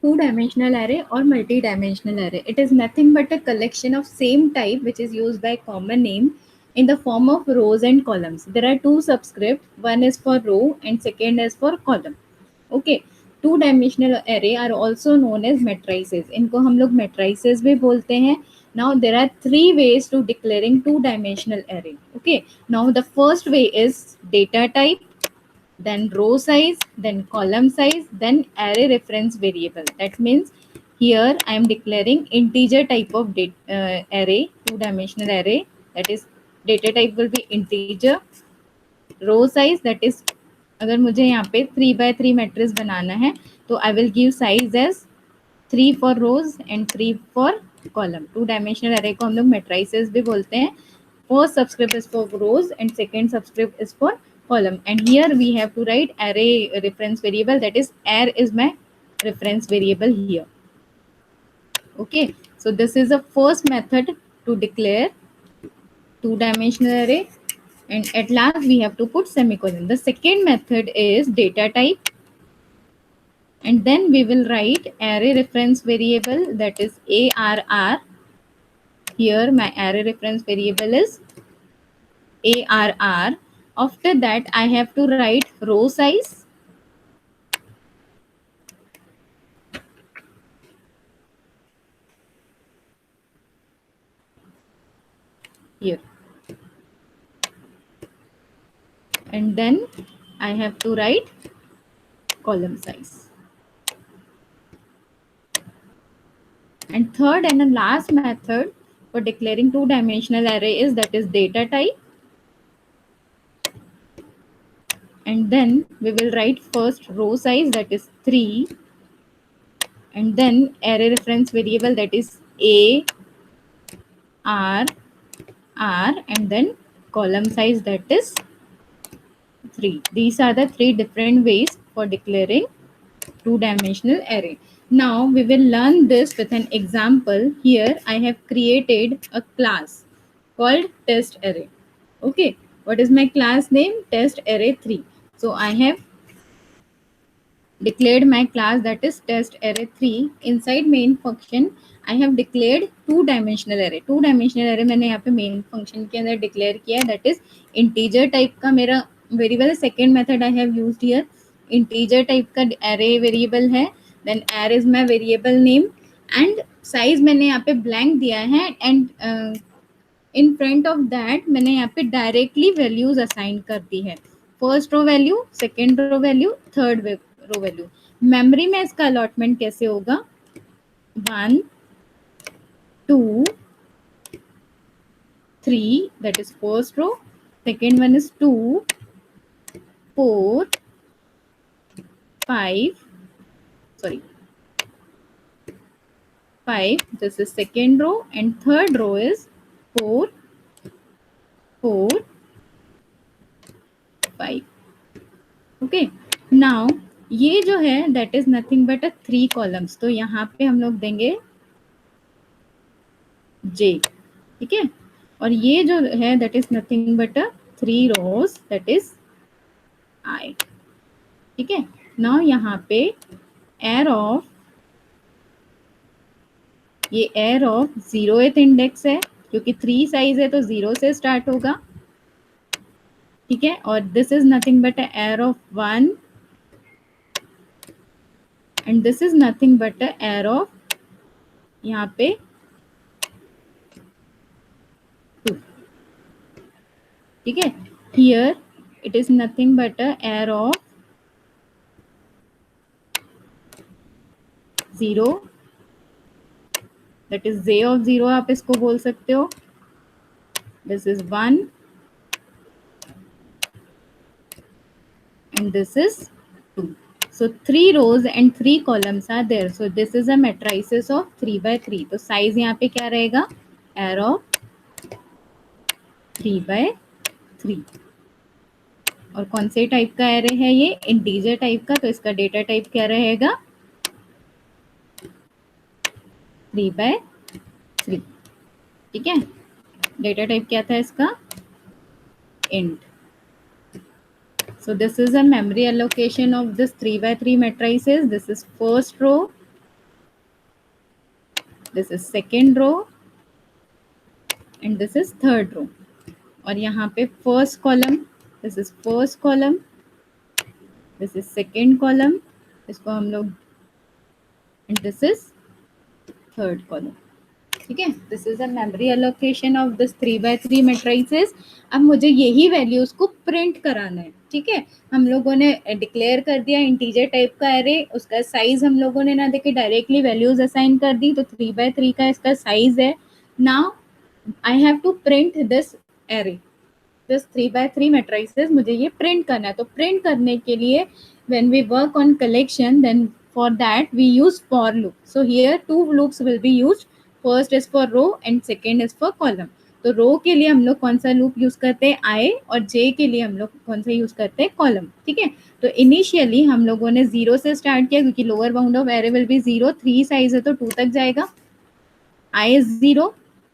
two-dimensional array or multi-dimensional array. It is nothing but a collection of same type which is used by common name in the form of rows and columns. There are two subscripts, one is for row and second is for column. Okay, two dimensional array are also known as matrices. इनको हम लोग matrices भी बोलते हैं. Now there are three ways to declaring two dimensional array. Okay, now the first way is data type, then row size, then column size, then array reference variable. That means here I am declaring integer type of array, two dimensional array. That is data type will be integer. Row size, that is अगर मुझे यहाँ पे 3x3 matrix बनाना है तो I will give size as 3 for rows and 3 for column. Two dimensional array को हम लोग मैट्राइसेस भी बोलते हैं. First subscript is for rows and second subscript is for column, and here we have to write array reference variable, that is arr is my reference variable here. Okay, so this is the first method to declare two dimensional array, and at last we have to put semicolon. The second method is data type, and then we will write array reference variable, that is arr. Here my array reference variable is arr. After that I have to write row size, here, and then I have to write column size. And third and the last method for declaring two dimensional array is, that is data type, and then we will write first row size, that is 3, and then array reference variable, that is a r r, and then column size, that is 3. These are the three different ways for declaring two dimensional array. Now we will learn this with an example. Here I have created a class called test array. Okay, what is my class name? Test array 3. So I have declared my class, that is test array 3. Inside main function I have declared two dimensional array. Two dimensional array मैंने यहाँ पे main function के अंदर declare किया है, that is integer type का मेरा variable. Second method I have used here, integer type का array variable है, then array is my variable name, and size मैंने यहाँ पे blank दिया है, and in front of that मैंने यहाँ पे डायरेक्टली वैल्यूज असाइन कर दी है. First row value, second row value, third row value. Memory में इसका अलॉटमेंट कैसे होगा? 1 2 3, that is first row. Second one is 2 4 5, sorry 5, this is second row, and third row is 4 4 5. Okay, now ये जो है that is nothing but a 3 columns. तो यहाँ पे हम लोग देंगे j. ठीक है, और ये जो है that is nothing but a 3 rows, that is i. ठीक है, नाउ यहाँ पे एयर ऑफ, ये एयर ऑफ 0th इंडेक्स है, क्योंकि 3 साइज है तो 0 से स्टार्ट होगा. ठीक है, और this is nothing but air of 1, and this is nothing but air of यहाँ पे 2. ठीक है, here it is nothing but air of 0, that is j of 0 आप इसको बोल सकते हो. This is 1 and this is 2. So 3 rows and 3 columns are there. So this is a matrices of 3 by 3. तो size यहाँ पे क्या रहेगा? array of 3 by 3. और कौन से टाइप का एरे है ये? इंटीजर टाइप का. तो इसका डेटा टाइप क्या रहेगा? 3 by 3. ठीक है, डेटा टाइप क्या था इसका? int. So this is a memory allocation of this 3 by 3 matrices. This is first row, this is second row and this is third row. और यहाँ पे first column, this is first column, this is second column, इसको हम लोग, and this is third column. ठीक है, this is a memory allocation of this 3x3 matrices. अब मुझे यही वैल्यूज को प्रिंट कराना है। ठीक है, हम लोगों ने डिक्लेयर कर दिया इंटीजर टाइप का एरे, उसका साइज हम लोगों ने ना देखे डायरेक्टली वैल्यूज असाइन कर दी, तो 3x3 का इसका साइज है। Now I have to print this array, this 3x3 matrices मुझे ये प्रिंट करना है। तो प्रिंट करने के लिए when we work on collection, then for that we use for loop. So here two loops will be used, first is for row and second is for column. तो रो के लिए हम लोग कौन सा लूप यूज करते हैं, आई, और जे के लिए हम लोग कौन सा यूज करते हैं, कॉलम। ठीक है, तो इनिशियली हम लोगों ने 0 से स्टार्ट किया क्योंकि lower bound of array will be 0, 3 size है तो 2 तक जाएगा। I is 0,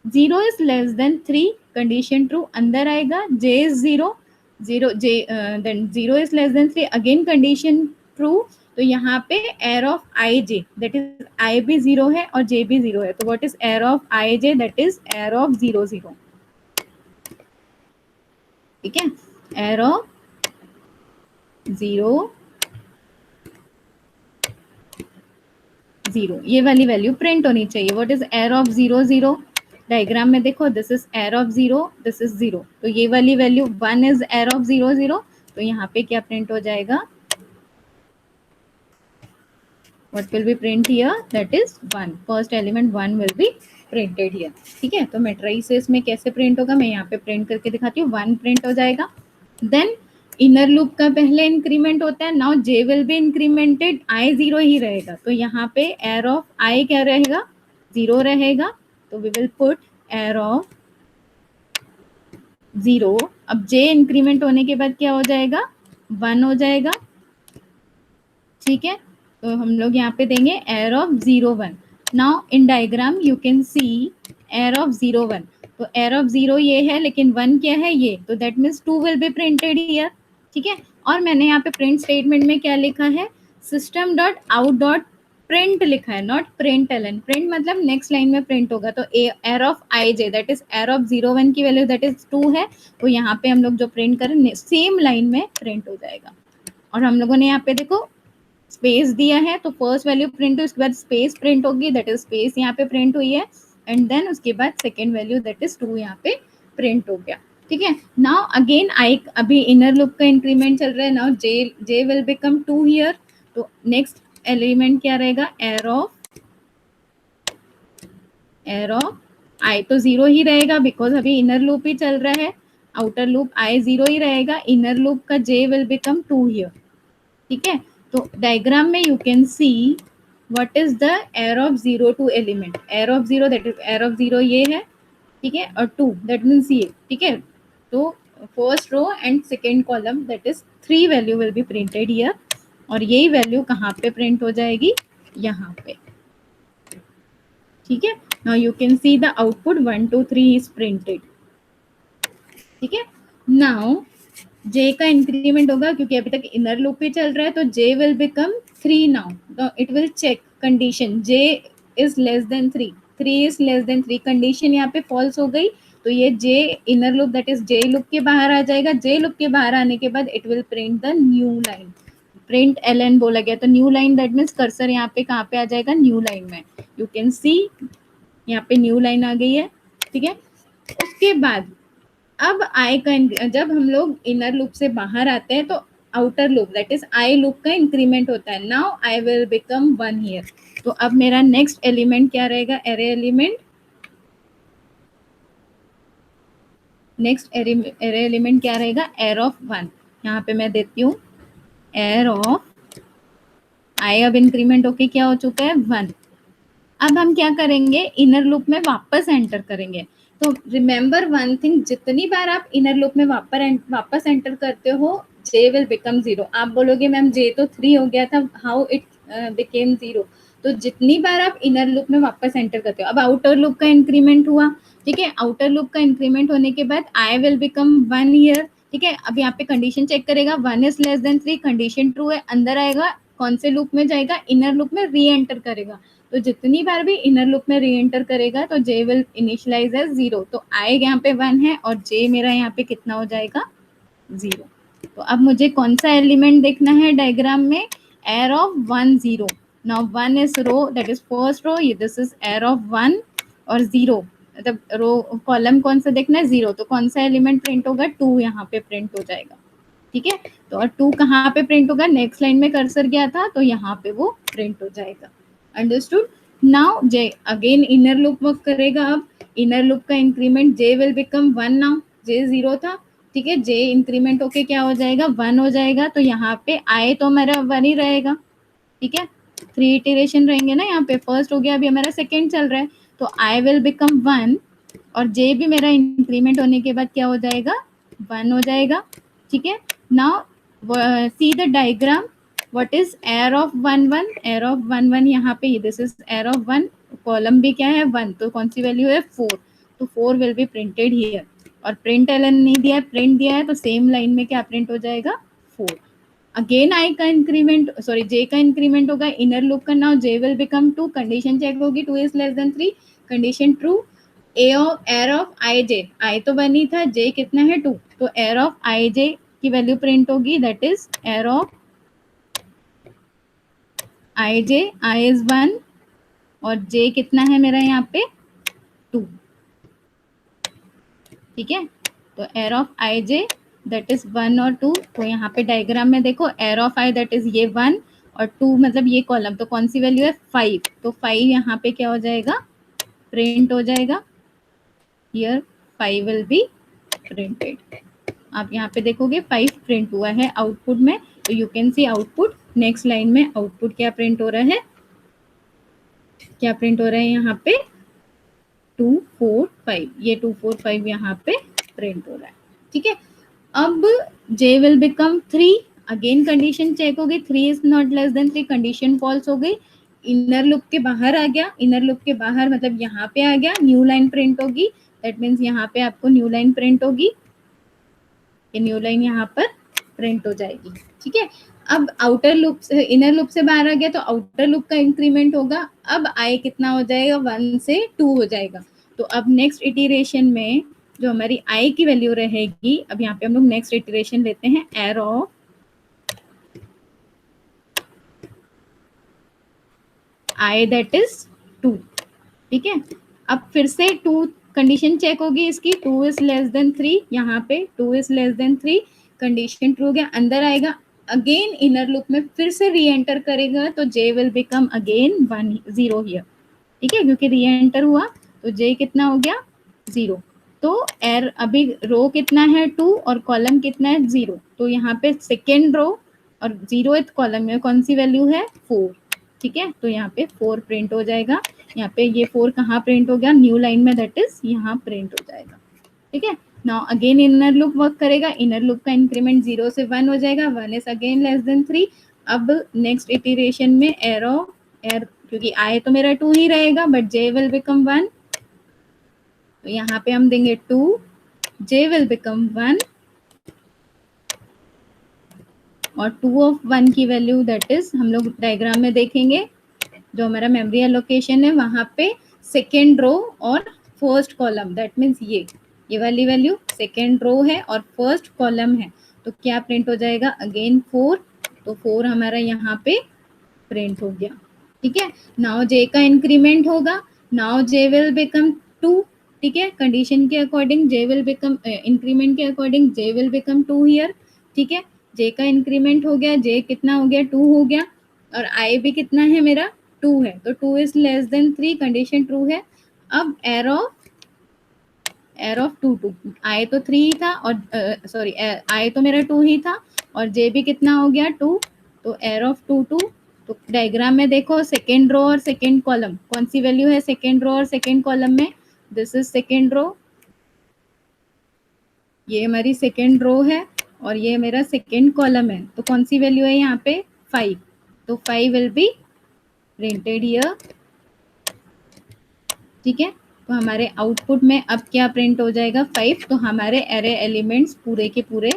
0 is less than 3, condition true, अंदर आएगा। j is 0, 0 j then 0 is less than 3, again condition true. तो यहाँ पे arr of I J, that is I भी 0 है और j भी 0 है, तो what is arr of I J, that is arr of 0 0। ठीक है, एयर ऑफ 0 0, ये वाली वैल्यू प्रिंट होनी चाहिए। What is arr of 0 0, diagram में देखो, this is arr of 0, this is 0, तो ये वाली वैल्यू 1 इज एयर ऑफ 0 0, तो यहाँ पे क्या प्रिंट हो जाएगा, what will be print here, that is 1, first element 1 will be printed here। ठीक है, तो मैट्रिसेस में कैसे प्रिंट होगा, मैं यहाँ पे प्रिंट करके दिखाती हूँ। 1 प्रिंट हो जाएगा, देन इनर लूप का पहले इंक्रीमेंट होता है, now J will be incremented, I 0 ही रहेगा, तो यहाँ पे एयर ऑफ आई क्या रहेगा, 0 रहेगा, तो we will put arr of 0। अब जे इंक्रीमेंट होने के बाद क्या हो जाएगा, 1 हो जाएगा। ठीक है, तो हम लोग यहाँ पे देंगे air of 0 1। Now in diagram you can C air of 0 1, तो एयर ऑफ 0 ये है, लेकिन 1 क्या है ये, तो that means 2 will be printed here. ठीक है, और मैंने यहाँ पे प्रिंट स्टेटमेंट में क्या लिखा है, system dot out dot print लिखा है, नॉट प्रिंट एलन। प्रिंट मतलब नेक्स्ट लाइन में प्रिंट होगा, तो air of I J, that is arr of 0 1 की वैल्यू दैट इज 2 है, तो यहाँ पे हम लोग जो प्रिंट करें सेम लाइन में प्रिंट हो जाएगा। और हम लोगों ने यहाँ पे देखो स्पेस दिया है, तो फर्स्ट वैल्यू प्रिंट हुई, उसके बाद स्पेस प्रिंट होगी, दैट इज स्पेस यहाँ पे प्रिंट हुई है, एंड देन उसके बाद सेकेंड वैल्यू दैट इज 2 यहाँ पे प्रिंट हो गया। ठीक है, नाउ अगेन आई, अभी इनर लूप का इंक्रीमेंट चल रहा है, now J will become 2 here, तो नेक्स्ट एलिमेंट क्या रहेगा, एयर ऑफ आई तो 0 ही रहेगा बिकॉज अभी इनर लूप ही चल रहा है, आउटर लूप आई 0 ही रहेगा, इनर लूप का जे विल बिकम 2 हियर। ठीक है, तो डायग्राम में you can see what is the air of 0 2 element, air of 0 that is arr of 0 ये है। ठीक है, और 2 दैट मीन्स ये। ठीक है, तो first row and second column that is 3 value will be printed here, और यही वैल्यू कहाँ पे प्रिंट हो जाएगी, यहाँ पे। ठीक है, now you can see the output 1 2 3 is printed. ठीक है, नाउ जे का इंक्रीमेंट होगा क्योंकि अभी तक इनर लूप ही चल रहा है, तो जे विल बिकम 3 नाउ, तो it will check condition J is less than 3, 3 is less than 3, condition यहाँ पे फॉल्स हो गई, तो ये J inner loop that is J loop के बाहर आ जाएगा। जे लूप के बाहर आने के बाद it will print the new line, print L बोला गया, तो new line that means cursor यहाँ पे कहाँ पे आ जाएगा, न्यू लाइन में। यू कैन सी यहाँ पे न्यू लाइन आ गई है। ठीक है, उसके बाद अब आई का, जब हम लोग इनर लूप से बाहर आते हैं तो outer loop that is I loop का इंक्रीमेंट होता है, now i will become 1 here. तो अब मेरा नेक्स्ट एलिमेंट क्या रहेगा, array element, next array element क्या रहेगा, एयर ऑफ 1। यहाँ पे मैं देती हूँ एयर ऑफ आई, अब इंक्रीमेंट होके क्या हो चुका है, 1। अब हम क्या करेंगे, इनर लूप में वापस एंटर करेंगे। तो रिमेंबर वन थिंग, जितनी बार आप इनर लूप में वापस एंटर करते हो, जे विल बिकम 0। आप बोलोगे मैम जे तो 3 हो गया था, हाउ इट बिकेम 0, तो जितनी बार आप इनर लूप में वापस एंटर करते हो, अब आउटर लूप का इंक्रीमेंट हुआ। ठीक है, आउटर लूप का इंक्रीमेंट होने के बाद आई विल बिकम 1 हियर। ठीक है, अब यहाँ पे कंडीशन चेक करेगा, 1 is less than 3, condition true है, अंदर आएगा, कौन से लूप में जाएगा, इनर लूप में री एंटर करेगा। तो जितनी बार भी इनर लूप में री एंटर करेगा तो जे विल इनिशियलाइज एज 0। तो आई यहाँ पे 1 है और जे मेरा यहाँ पे कितना हो जाएगा, 0। तो अब मुझे कौन सा एलिमेंट देखना है डायग्राम में, arr of 1 0। Now 1 is row, that is first row, this is arr of 1 और 0, मतलब रो कॉलम कौन सा देखना है, 0। तो कौन सा एलिमेंट प्रिंट होगा, 2 यहाँ पे प्रिंट हो जाएगा। ठीक है, तो और 2 कहाँ पे प्रिंट होगा, नेक्स्ट लाइन में कर्सर गया था तो यहाँ पे वो प्रिंट हो जाएगा। Understood. Now J again inner loop work करेगा। अब इनर लूप का increment J will become 1। Now J 0 था, ठीक है, जे इंक्रीमेंट होके क्या हो जाएगा, 1 हो जाएगा। तो यहाँ पे आई तो हमारा 1 ही रहेगा। ठीक है, 3 इटरेशन रहेंगे ना यहाँ पे, फर्स्ट हो गया, अभी हमारा सेकेंड चल रहा है, तो आई विल बिकम 1 और जे भी मेरा इंक्रीमेंट होने के बाद क्या हो जाएगा, 1 हो जाएगा। ठीक है, now see the diagram, what is arr of 1 1, air of 1 1 यहाँ पे, this is arr of 1, column भी क्या है 1, तो कौन सी वैल्यू है 4, तो 4 विल बी प्रिंटेड हियर। और प्रिंट एलन नहीं दिया है, प्रिंट दिया है, तो सेम लाइन में क्या प्रिंट हो जाएगा, 4। अगेन आई का इंक्रीमेंट, सॉरी जे का इंक्रीमेंट होगा, इनर लूप का, now J will become 2, condition check होगी, 2 is less than 3, condition true. Arr of I J, I तो 1 ही था, जे कितना है 2, तो एयर ऑफ आई जे की वैल्यू प्रिंट होगी, that is arr of I J, I is 1 और जे कितना है मेरा यहाँ पे 2। ठीक है, तो air of I J that is 1 और 2। तो यहाँ पे डायग्राम में देखो, air of I that is ये 1 और 2, मतलब ये कॉलम, तो कौन सी वैल्यू है 5, तो 5 यहाँ पे क्या हो जाएगा, प्रिंट हो जाएगा। Here 5 will be printed. आप यहाँ पे देखोगे 5 प्रिंट हुआ है आउटपुट में, तो you can see output. Next line में आउटपुट क्या प्रिंट हो रहा है, क्या प्रिंट हो रहा है यहाँ पे 2 4 5, ये 2 4 5 यहाँ पे प्रिंट हो रहा है। ठीक है, अब j will become 3, again condition check होगी, 3 is not less than 3, condition false हो गई, इनर लूप के बाहर आ गया, इनर लूप के बाहर मतलब यहाँ पे आ गया, न्यू लाइन प्रिंट होगी, दैट मीन्स यहाँ पे आपको न्यू लाइन प्रिंट होगी, ये न्यू लाइन यहाँ पर प्रिंट हो जाएगी। ठीक है, अब आउटर लूप से, इनर लूप से बाहर आ गया तो आउटर लूप का इंक्रीमेंट होगा, अब आई कितना हो जाएगा, 1 से 2 हो जाएगा। तो अब नेक्स्ट इटरेशन में जो हमारी आई की वैल्यू रहेगी, अब यहाँ पे हम लोग नेक्स्ट इटरेशन लेते हैं, air of I that is 2। ठीक है, अब फिर से 2 कंडीशन चेक होगी इसकी, 2 इज लेस देन 3, यहाँ पे 2 is less than 3, condition true हो गया, अंदर आएगा, अगेन इनर लूप में फिर से री एंटर करेगा, तो J will become again 1 0 here. ठीक है, क्योंकि री एंटर हुआ तो जे कितना हो गया 0। तो एर अभी रो कितना है 2 और कॉलम कितना है 0, तो यहाँ पे सेकेंड रो और 0th कॉलम में कौन सी वैल्यू है 4। ठीक है, तो यहाँ पे 4 प्रिंट हो जाएगा, यहाँ पे ये 4 कहाँ प्रिंट हो गया, न्यू लाइन में, दैट इज यहाँ प्रिंट हो जाएगा। ठीक है, now again inner loop work करेगा, इनर लूप का इंक्रीमेंट 0 से 1 हो जाएगा, 1 इज अगेन लेस देन 3। अब नेक्स्ट इटरेशन में एरो एर, क्योंकि आई तो मेरा 2 ही रहेगा, बट जे विल बिकम 1, तो यहाँ पे हम देंगे 2, जे विल बिकम 1 और 2 ऑफ 1 की वैल्यू दैट इज, हम लोग डायग्राम में देखेंगे, जो हमारा मेमोरी एलोकेशन है वहां पे सेकेंड रो और फर्स्ट कॉलम, दैट मीन्स ये वाली वैल्यू सेकेंड रो है और फर्स्ट कॉलम है, तो क्या प्रिंट हो जाएगा अगेन 4, तो 4 हमारा यहाँ पे प्रिंट हो गया। ठीक है, नाउ जे का इंक्रीमेंट होगा, नाउ जे विल बिकम 2। ठीक है, कंडीशन के according J will become, increment के according J will become 2 here. ठीक है, जे का इंक्रीमेंट हो गया, जे कितना हो गया 2 हो गया, और आई भी कितना है मेरा 2 है, तो 2 is less than 3, condition true है। अब एयर ऑफ 2 2, आई तो 3 ही था और सॉरी आई तो मेरा 2 ही था और जे भी कितना हो गया 2, तो एयर ऑफ 2 2। तो डायग्राम में देखो सेकेंड रो और सेकेंड कॉलम, कौन सी वैल्यू है सेकेंड रो और सेकेंड कॉलम में, दिस इज सेकेंड रो, ये हमारी सेकेंड रो है और ये मेरा सेकेंड कॉलम है, तो कौन सी वैल्यू है यहाँ पे 5, तो 5 विल बी प्रिंटेड हियर। ठीक है, तो हमारे आउटपुट में अब क्या प्रिंट हो जाएगा 5, तो हमारे एरे एलिमेंट्स पूरे के पूरे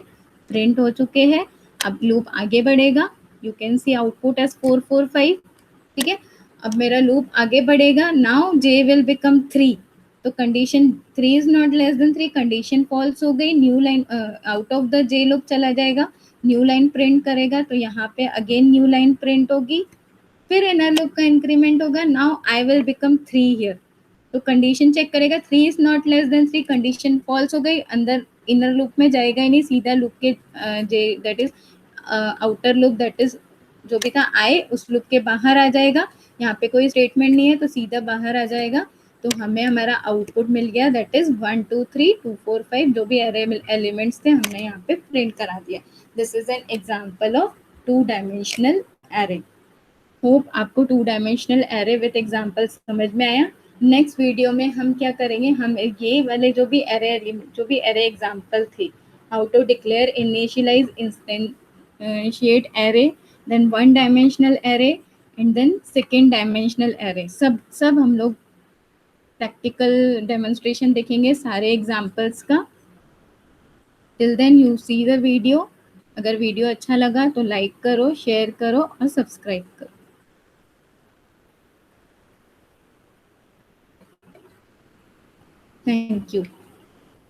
प्रिंट हो चुके हैं। अब लूप आगे बढ़ेगा, you can see output as 445. ठीक है, अब मेरा लूप आगे बढ़ेगा. Now J will become 3. तो condition 3 is not less than 3, condition false हो गई. New line out of the j loop चला जाएगा, न्यू लाइन प्रिंट करेगा. तो यहाँ पे अगेन न्यू लाइन प्रिंट होगी. फिर इनर लूप का इंक्रीमेंट होगा. Now i will become 3 here. तो कंडीशन चेक करेगा, 3 is not less than 3, condition false हो गई. अंदर इनर लूप में जाएगा ही नहीं, सीधा लूप के J that is outer loop, that is जो भी था आई, उस लूप के बाहर आ जाएगा. यहाँ पे कोई स्टेटमेंट नहीं है तो सीधा बाहर आ जाएगा. तो हमें हमारा आउटपुट मिल गया, दैट इज 1 2 3 2 4 5, जो भी एरे एलिमेंट्स थे हमने यहाँ पे प्रिंट करा दिया. This is an example of 2 dimensional array. Hope आपको 2 डायमेंशनल एरे विथ एग्जाम्पल समझ में आया. नेक्स्ट वीडियो में हम क्या करेंगे, हम ये वाले जो भी एरे एग्जाम्पल थे, how to declare initialize instantiate array, then 1 dimensional array, and then second dimensional array, सब हम लोग प्रैक्टिकल डेमोन्स्ट्रेशन देखेंगे सारे एग्जाम्पल्स का. Till then you see the video. अगर वीडियो अच्छा लगा तो लाइक करो, शेयर करो और सब्सक्राइब करो. Thank you.